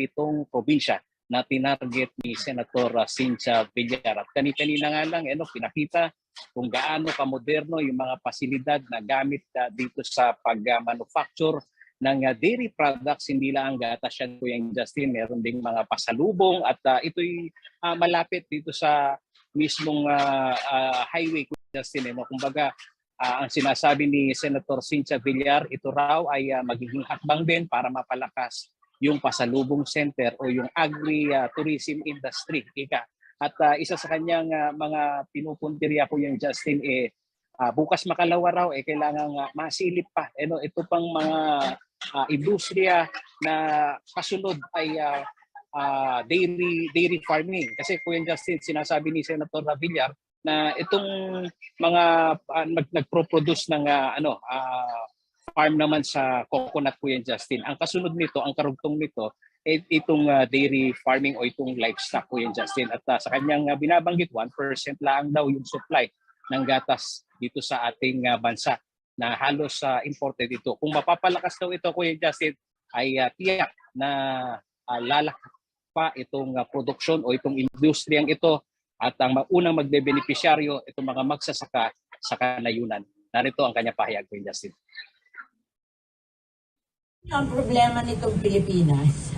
probinsya na tinarget ni Senator Cynthia Villar. At kanina nga lang, pinakita kung gaano kamoderno yung mga pasilidad na gamit dito sa pag-manufacture ng dairy products. Hindi lang ang gatas yan, Kuyang Justin, meron ding mga pasalubong at ito'y malapit dito sa mismong highway, Kuyang Justin. Kumbaga, ang sinasabi ni Senator Cynthia Villar, ito raw ay magiging hakbang din para mapalakas yung pasalubong center o yung agri-tourism industry. At isa sa kanyang mga pinupuntirya po yung Justin, bukas makalawa raw, kailangan masilip pa. Ito pang mga industriya na kasunod ay dairy farming. Kasi po yung Justin, sinasabi ni Senator Villar na itong mga nagpro-produce ng farm naman sa coconut, po yan Justin. Ang kasunod nito, ang karugtong nito, itong dairy farming o itong livestock, po yan Justin. At sa kanyang binabanggit, 1% lang daw yung supply ng gatas dito sa ating bansa na halos imported ito. Kung mapapalakas daw ito, Kuya Justin, ay tiyak na pa itong produksyon o itong industriyang ito at ang unang magbebenepisyaryo itong mga magsasaka sa kanayunan. Narito ang kanya pahayag, Kuya Justin. Ang problema nitong Pilipinas,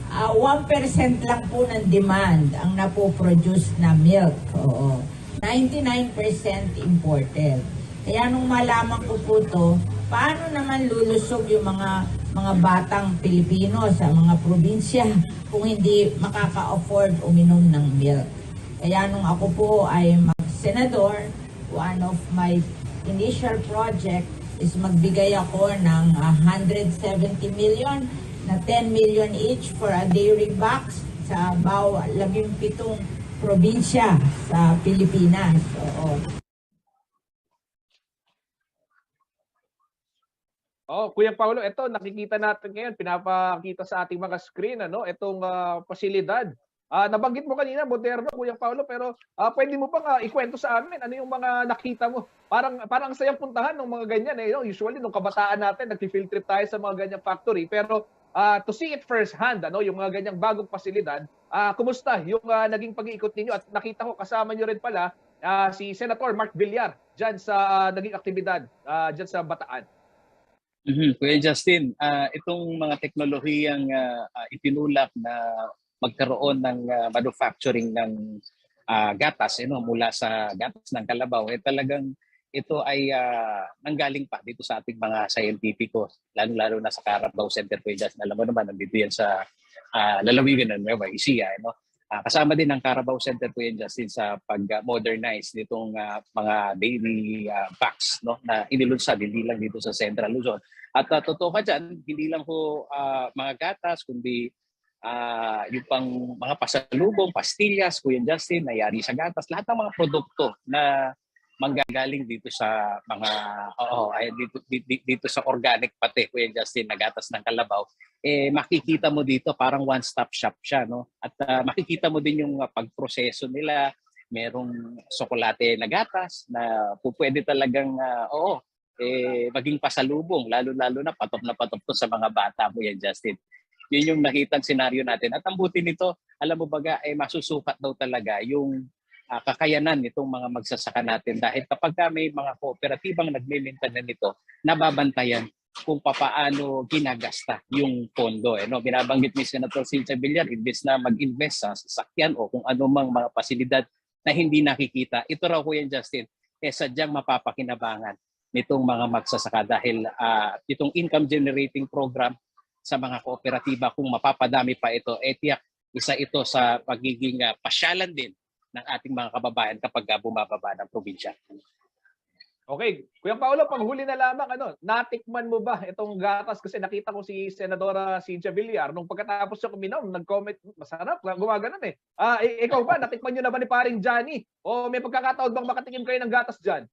1% lang po ng demand ang napoproduce na milk. Oo. 99% imported. Kaya nung malaman ko po ito, paano naman lulusog yung mga batang Pilipino sa mga probinsya kung hindi makaka-afford uminom ng milk. Kaya nung ako po ay mag-senador, one of my initial project is magbigay ako ng 170 million na 10 million each for a dairy box sa 17 probinsya sa Pilipinas. Oo. Oh, Kuya Paulo, ito nakikita natin ngayon, pinapakita sa ating mga screen itong pasilidad. Nabanggit mo kanina, moderno, Kuya Paulo, pero pwede mo bang ikwento sa amin ano yung mga nakita mo? Parang sayang puntahan ng mga ganyan Usually nung kabataan natin, nag-field trip tayo sa mga ganyang factory, pero to see it first hand, yung mga ganyang bagong pasilidad, kumusta yung naging pag-iikot ninyo? At nakita ko kasama nyo rin pala si Senator Mark Villar diyan sa naging aktibidad diyan sa Bataan. Kuya Justin, itong mga teknolohiyang itinulak na magkaroon ng manufacturing ng gatas mula sa gatas ng kalabaw, talagang ito ay nanggaling pa dito sa ating mga scientifico, lalo-lalo na sa Carabao Center. Kuya Justin, alam mo naman, nandito yan sa lalawigan ng Nueva Ecija. Kasama din ang Carabao Center, Kuya Justin, sa pag-modernize nitong mga dairy packs na inilunsad, hindi lang dito sa Central Luzon. At totoo ka dyan, hindi lang po mga gatas, kundi yung pang mga pasalubong, pastillas, Kuya Justin, nayari sa gatas, lahat ng mga produkto na manggagaling dito sa mga dito sa organic pati, Kuya Justin, na gatas ng kalabaw, makikita mo dito parang one-stop shop siya, At makikita mo din yung pagproseso nila. Merong tsokolate na gatas na pwede talagang maging pasalubong, lalo-lalo na patok to sa mga bata, Kuya Justin. Yun yung nakitang senaryo natin. At ang buti nito, alam mo baga, masusukat daw talaga yung kakayanan nitong mga magsasaka natin. Dahil kapag may mga kooperatibang nagme-maintain nito, nababantayan kung papaano ginagasta yung pondo. Binabanggit ni Senator Cynthia Villar, imbes na mag-invest sa sasakyan o kung anumang mga pasilidad na hindi nakikita, ito raw, Kuya Justin, sadyang mapapakinabangan nitong mga magsasaka dahil itong income generating program sa mga kooperatiba, kung mapapadami pa ito, tiyak isa ito sa pagiging pasyalan din ng ating mga kababayan kapag bumababa ng probinsya. Okay, Kuya Paulo, panghuli na lamang, natikman mo ba itong gatas? Kasi nakita ko si Senadora Cynthia Villar, nung pagkatapos siya kuminom, nag-comment, masarap, gumaganon ikaw ba, natikman nyo na ba ni paring Johnny? O may pagkakataon bang makatikim kayo ng gatas dyan?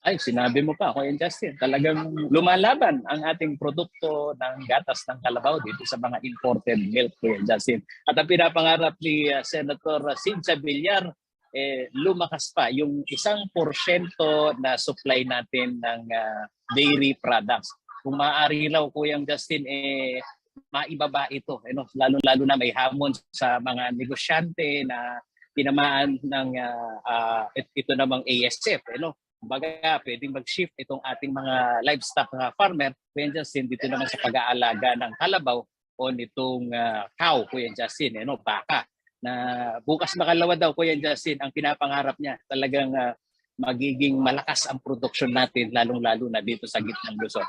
Ay, sinabi mo pa, Kuya Justin, talagang lumalaban ang ating produkto ng gatas ng kalabaw dito sa mga imported milk, Kuya Justin. At ang pinapangarap ni Senator Cynthia Villar, lumakas pa yung 1% na supply natin ng dairy products. Kung maaari raw, Kuya Justin, maibaba ito. Lalo-lalo na may hamon sa mga negosyante na tinamaan ng ito namang ASF. Baga, pwedeng mag-shift itong ating mga livestock farmer, Kuya Justin, dito naman sa pag-aalaga ng kalabaw o nitong cow, Kuya Justin, baka. Na bukas makalawa daw, Kuya Justin, ang pinapangarap niya, talagang magiging malakas ang production natin, lalong-lalo na dito sa gitnang Luzon.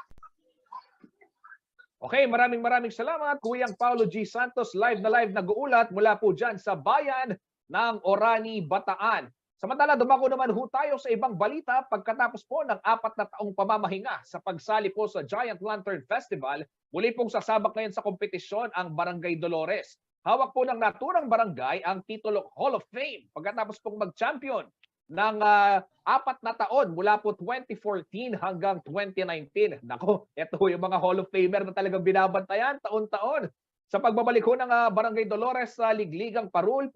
Okay, maraming salamat, Kuyang Paulo G. Santos, live na nag-uulat mula po dyan sa bayan ng Orani, Bataan. Samantala, dumako naman tayo sa ibang balita pagkatapos po ng 4 na taong pamamahinga sa pagsali po sa Giant Lantern Festival. Muli pong sasabak ngayon sa kompetisyon ang Barangay Dolores. Hawak po ng naturang barangay ang titulo Hall of Fame pagkatapos pong mag-champion ng 4 na taon mula po 2014 hanggang 2019. Nako, ito yung mga Hall of Famer na talagang binabantayan taon-taon. Sa pagbabalik ho ng Barangay Dolores sa Ligligang Parul,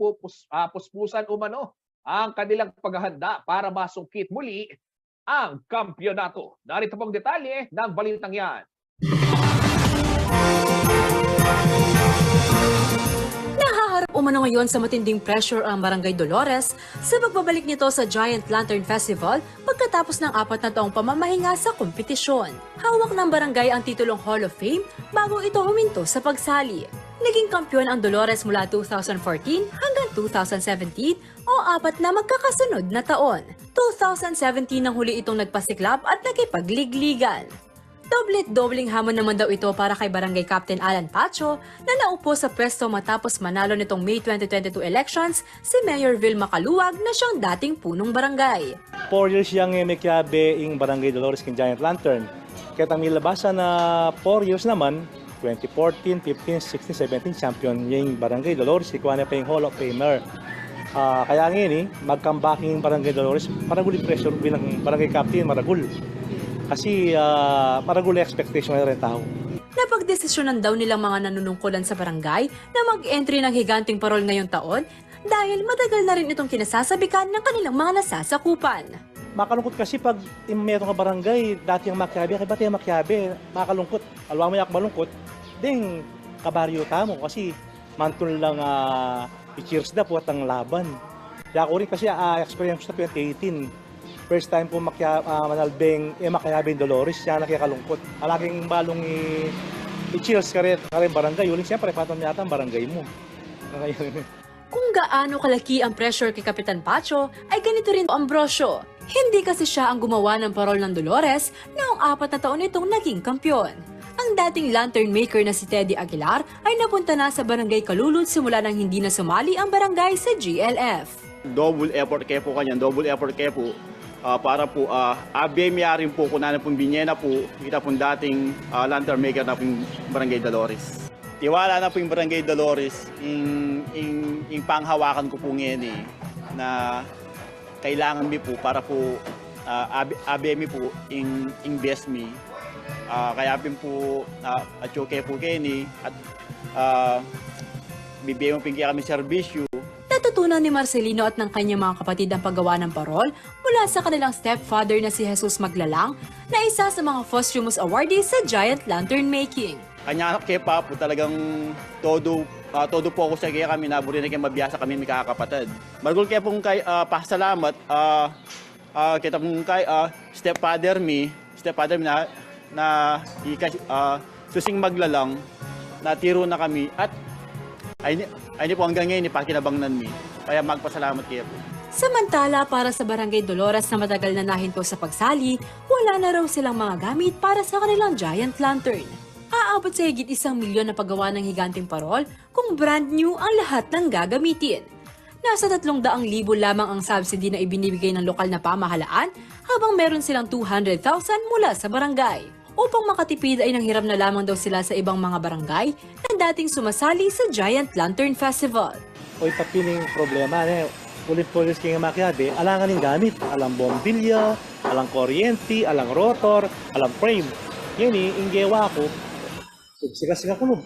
puspusan umano ang kanilang paghahanda para masungkit muli ang kampyonato. Narito pong detalye ng balitang yan. umano ngayon sa matinding pressure ang Barangay Dolores sa pagbabalik nito sa Giant Lantern Festival pagkatapos ng 4 na taong pamamahinga sa kompetisyon. Hawak ng barangay ang titulong Hall of Fame bago ito huminto sa pagsali. Naging kampiyon ang Dolores mula 2014 hanggang 2017 o 4 na magkakasunod na taon. 2017 nang huli itong nagpasiklab at nakipagligligan. Doblet-dobling hamon naman daw ito para kay Barangay Captain Alan Pacho na naupo sa pwesto matapos manalo nitong May 2022 elections si Mayor Vilma Caluwag na siyang dating punong barangay. 4 years yang mekiabe ing Barangay Dolores king Giant Lantern. Kaya ang milabasan na 4 years naman, 2014, 15, 16, 17 champion yung Barangay Dolores, ikuha na pa yung Hall of Famer. Kaya ngayon mag-comebacking Barangay Dolores, maragul yung pressure bilang Barangay Captain, maragul. Kasi maragul yung expectation na rin tao. Napagdesisyonan daw nilang mga nanunungkulan sa barangay na mag-entry ng higanting parol ngayong taon dahil matagal na rin itong kinasasabikan ng kanilang mga nasasakupan. Makalungkot kasi pag meron ka barangay, dati ang makyabe, kaya ba't yung makyabe? Makalungkot. Alwa mo yung malungkot, ding kabaryo tamo kasi mantun lang i-cheers na po at ang laban. Kaya ako rin kasi experience na 2018. First time po manalbeng makyabeng Dolores, siya nakikalungkot. Alaging balong i-cheers ka rin barangay. Uling siyempre, patong yata ang barangay mo. Kung gaano kalaki ang pressure kay Kapitan Pacho, ay ganito rin Ambrosio. Hindi kasi siya ang gumawa ng parol ng Dolores noong 4 na taon itong naging kampyon. Ang dating lantern maker na si Teddy Aguilar ay napunta na sa Barangay Kalulud simula nang hindi na sumali ang barangay sa GLF. Double effort kayo po kanyan, double effort kayo po. Para po abemya rin po kung ano pong binyena po kita pong dating lantern maker na pong Barangay Dolores. Tiwala na po yung Barangay Dolores yung panghawakan ko po ngayon na kailangan mi po para po abemi po invest me. Kaya po at okay po kayo at bibigyan mo kami serbisyo. Natutunan ni Marcelino at ng kanyang mga kapatid ang paggawa ng parol mula sa kanilang stepfather na si Jesus Maglalang na isa sa mga posthumous awardees sa Giant Lantern Making. Kanya kaya pa po talagang todo po ako sa kaya kami naburi na kayo mabiyasa kami may kakapatid. Margul kaya pong kay pasalamat kita pong kay stepfather mi na susing Maglalang na tiro na kami at ay po hanggang ngayon ipakinabangnan mi. Kaya magpasalamat kayo po. Samantala, para sa Barangay Dolores na matagal na nahinto sa pagsali, wala na raw silang mga gamit para sa kanilang Giant Lantern. Aabot sa higit 1 milyon na paggawa ng higanting parol kung brand new ang lahat ng gagamitin. Nasa 300,000 lamang ang subsidy na ibinibigay ng lokal na pamahalaan habang meron silang 200,000 mula sa barangay. Upang makatipid ay nanghiram na lamang daw sila sa ibang mga barangay na dating sumasali sa Giant Lantern Festival. O ipapiling problema ulit-ulit kayo makyabe, alangan ng gamit. Alang bombilya, alang kuryente, alang rotor, alang frame. Yan inggewa ko. Siga kulub.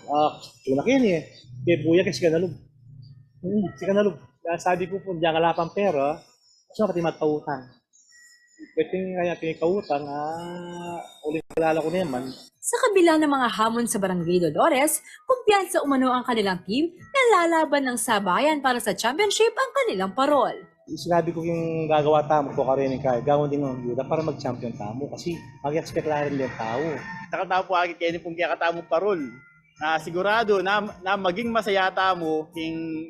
Tuna kayo Bebuya kasi ganalub. Siga nalub. Sabi ko po, diyan kalapang pera, so pati magpautang. Pwede kaya pinikautang, ulit kalala ko naman. Sa kabila ng mga hamon sa Barangay Dolores, kumpiyansa umano ang kanilang team na lalaban ng sabayan para sa championship ang kanilang parol. Sinabi ko yung gagawa tamo ko karin kaya gawin din ng yuda para mag-champion tamo kasi mag-expect lang rin yung tao. Nakatao po agad kayo pong kaya katamo parol. Na sigurado na maging masaya tamo king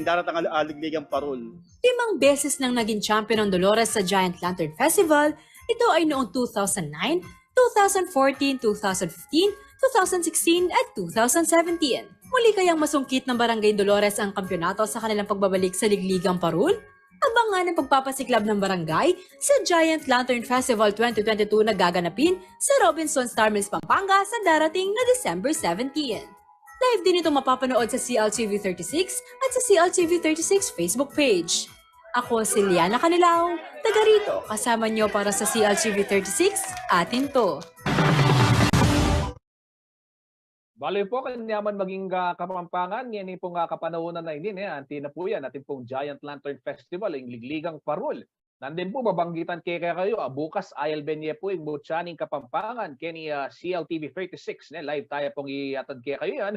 daratang aligligang parol. 5 beses nang naging champion ng Dolores sa Giant Lantern Festival. Ito ay noong 2009, 2014, 2015, 2016 at 2017. Muli kayang masungkit ng Barangay Dolores ang kampyonato sa kanilang pagbabalik sa ligligang parol? Abangan ang pagpapasiklab ng barangay sa Giant Lantern Festival 2022 na gaganapin sa Robinson Star Mills, Pampanga sa darating na December 17. Live din ito mapapanood sa CLTV 36 at sa CLTV 36 Facebook page. Ako si Liana Canilao, taga rito, kasama nyo para sa CLTV 36, atin to. Baloy po, kanyaman maging Kapampangan, yan pong kapanahonan na ini, anti na po yan, ating pong Giant Lantern Festival, yung ligligang parol. Nandun po, babanggitan kayo, bukas Ayal Benye po, yung Butchaning Kapampangan, kini CLTV 36, live tayo pong iatad kayo yan.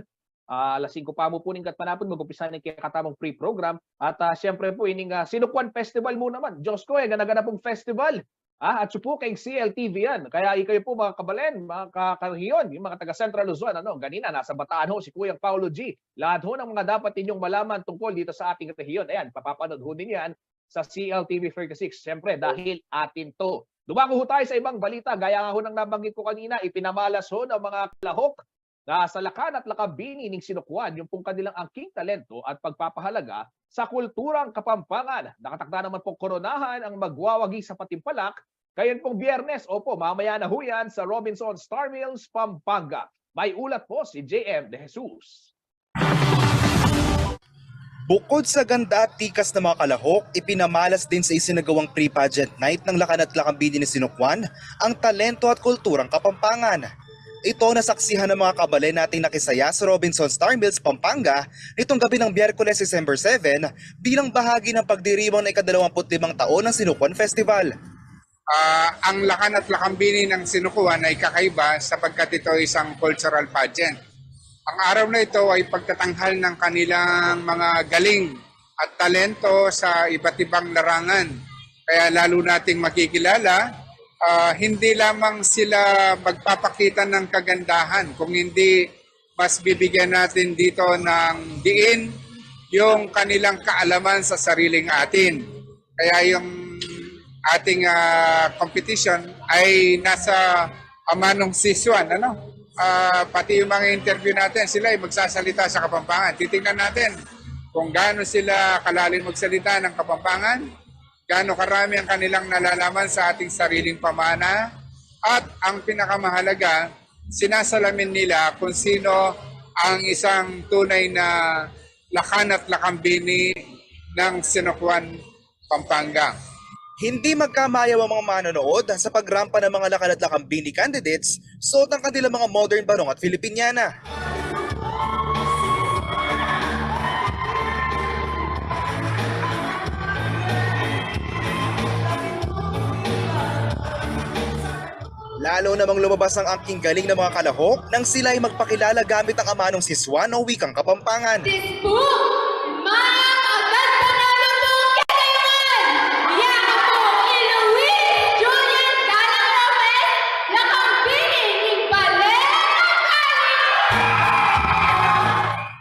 alas 5 pa mo po ning katmanapon mag-umpisa ng katamong pre-program at siyempre po ining Sinukwan Festival mo naman. Diyos ko ganaganap pong festival. At po kay CLTV yan. Kaya kayo po mga kabalen, mga kakahiyon, yung mga taga Central Luzon, ganina nasa Bataan ho si Kuyang Paulo G. Lahat ho ng mga dapat ninyong malaman tungkol dito sa ating rehiyon. Ayan, papapanood ho din yan sa CLTV 36. Siyempre, dahil atin to. Dumako ho tayo sa ibang balita. Gaya nga ho ng nabanggit ko kanina, ipinamalas ho ng mga kalahok na sa Lakan at Lakambini ning Sinukwan yung pong kanilang angking talento at pagpapahalaga sa kulturang Kapampangan. Nakatakda naman po koronahan ang magwawagi sa Patimpalak. Kayan pong Biyernes, mamaya na ho yan sa Robinson Star Mills, Pampanga. May ulat po si JM De Jesus. Bukod sa ganda at tikas ng mga kalahok, ipinamalas din sa isinagawang pre-pageant night ng Lakan at Lakambini ni Sinukwan ang talento at kulturang Kapampangan. Ito nasaksihan ng mga kabalen nating nakisaya sa Robinson Star Mills, Pampanga nitong gabi ng Biyerkules, December 7 bilang bahagi ng pagdiriwang na ika-25 taon ng Sinukwan Festival. Ang Lakan at Lakambini ng Sinukwan ay kakaiba sapagkat ito ay isang cultural pageant. Ang araw na ito ay pagtatanghal ng kanilang mga galing at talento sa iba't ibang larangan. Kaya lalo nating makikilala, hindi lamang sila magpapakita ng kagandahan, kung hindi mas bibigyan natin dito ng diin yung kanilang kaalaman sa sariling atin. Kaya yung ating competition ay nasa manong siswan, pati yung mga interview natin, sila ay magsasalita sa Kapampangan. Titingnan natin kung gaano sila kalalim magsalita ng Kapampangan, gaano karami ang kanilang nalalaman sa ating sariling pamana, at ang pinakamahalaga, sinasalamin nila kung sino ang isang tunay na Lakan at Lakambini ng Sinukwan, Pampanga. Hindi magkamayaw ang mga manonood sa pagrampa ng mga Lakan at Lakambini candidates suot ang kanilang mga modern barong at Filipiniana. Lalo namang lumabas ang angking galing ng mga kalahok nang sila ay magpakilala gamit ang amanong siswan o wikang Kapampangan.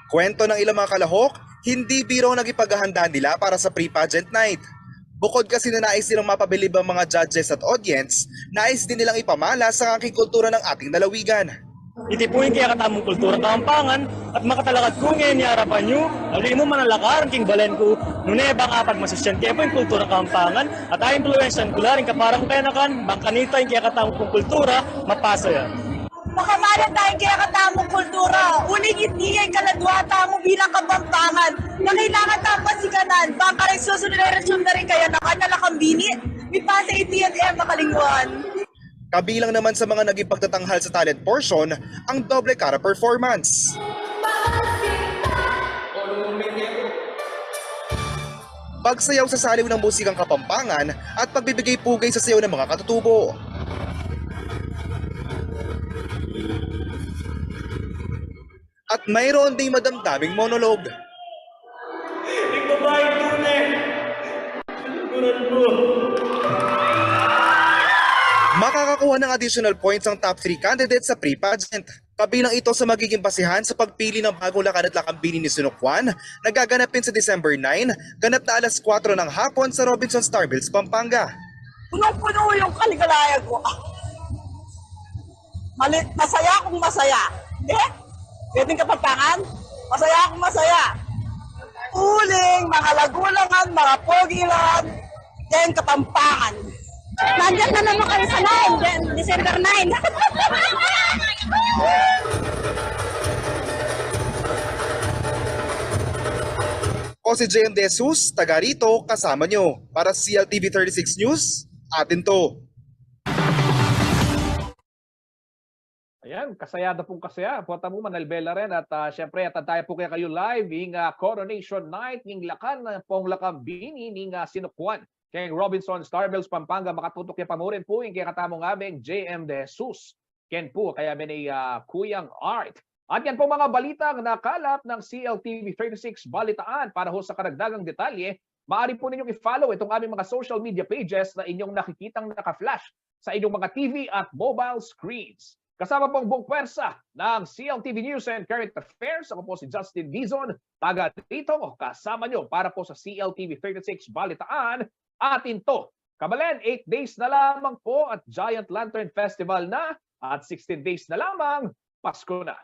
Kwento ng ilang mga kalahok, hindi biro ang nagipaghahandaan nila para sa pre-pageant night. Bukod kasi na nais nilang mapabilib ang mga judges at audience, nais din nilang ipamala sa angking kultura ng ating lalawigan. Itipuin kaya katamong kultura Kapampangan at makatalakad ko ngayon ni harapan nyo, alin mo manalakaran king balen ko, nunebang apag masasyan kaya po yung kultura Kapampangan at ay impluensyan kularing kaparang kenakan, bangkanita yung kaya katamong kultura, mapasa yan. Makamalan tayo kaya katamong kultura. Uling itiyay kaladwata mo bilang Kapampangan na kailangan tayong pasikanan. Baka rin susunod na relasyon na rin kaya na Lakambini. May pasa iti-and-m makalingwan. Kabilang naman sa mga naging pagtatanghal sa talent portion, ang doble cara performance. Pagsayaw sa saliw ng musikang Kapampangan at pagbibigay pugay sa sayaw ng mga katutubo. At mayroon ding madamdaming monologue. Makakakuha ng additional points ang top 3 candidates sa pre-pageant. Kabilang ito sa magiging basihan sa pagpili ng bagong Lakan at Lakambini ni Sinukwan na gaganapin sa December 9, ganap na alas 4 ng hapon sa Robinson Star Mills, Pampanga. Punong-puno yung kaligalaya ko. Masaya akong masaya. Pwedeng Kapampangan, masaya akong masaya. Uling, mga lagulangan, mga pogilan, then Kapampangan. Nandiyan na naman kayo sa 9, then December 9. O si JM De Jesus, taga rito, kasama nyo. Para sa CLTV 36 News, atin to. Ayan, kasayada pong kasaya. Puwata mo Manalbela rin at syempre tayo po kayo live ng Coronation Night ng Lakan pong Lakambini ng Sinukwan. Kay Robinson Star Mills, Pampanga, makatutok yung pamurin po yung kaya katamong aming JM De Jesus. Ken po, kaya may Kuyang Art. At yan po mga balitang nakalap ng CLTV 36 Balitaan. Para ho sa karagdagang detalye, maaari po ninyong i-follow itong aming mga social media pages na inyong nakikitang naka-flash sa inyong mga TV at mobile screens. Kasama pong buong pwersa ng CLTV News and Current Affairs. Ako po si Justin Dizon, taga dito kasama nyo para po sa CLTV 36 Balitaan. At ito, Kabalen, 8 days na lamang po at Giant Lantern Festival na at 16 days na lamang Pasko na.